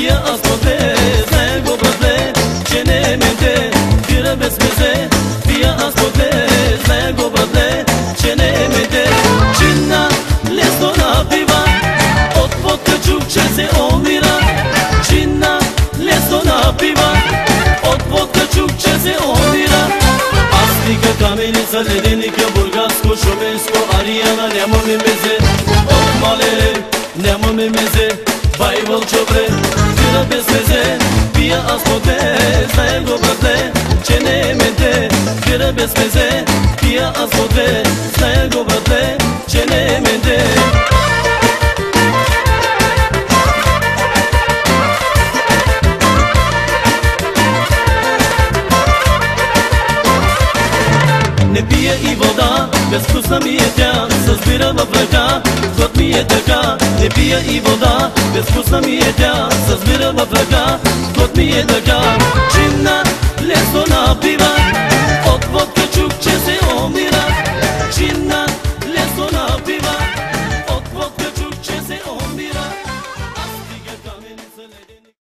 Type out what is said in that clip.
пия аз по две, знае го братле, че не е менте, бира без мезе. Пия аз по две, знае го братле, че не е менте. Чинна лесно напива, от водка чух, че се умира. Чинна лесно напива, от водка чух, че се умира. Астика, Каменица, Леденика, Бургаско, Шуменско, Ариана, нямаме мезе. От Малере нямаме мезе, бай Вълчобре, бира без мезе. Пия аз по две, знае го братле, че не е менте, бира без мезе. Пия аз по две, знае го братле, че не е менте. Не пия и вода, безвкусна ми е тя, съзбира в ръка, год ми е така. Не пия и вода, безвкусна ми е тя, съзбира в ръка, год ми е така. Чинна лесно напива,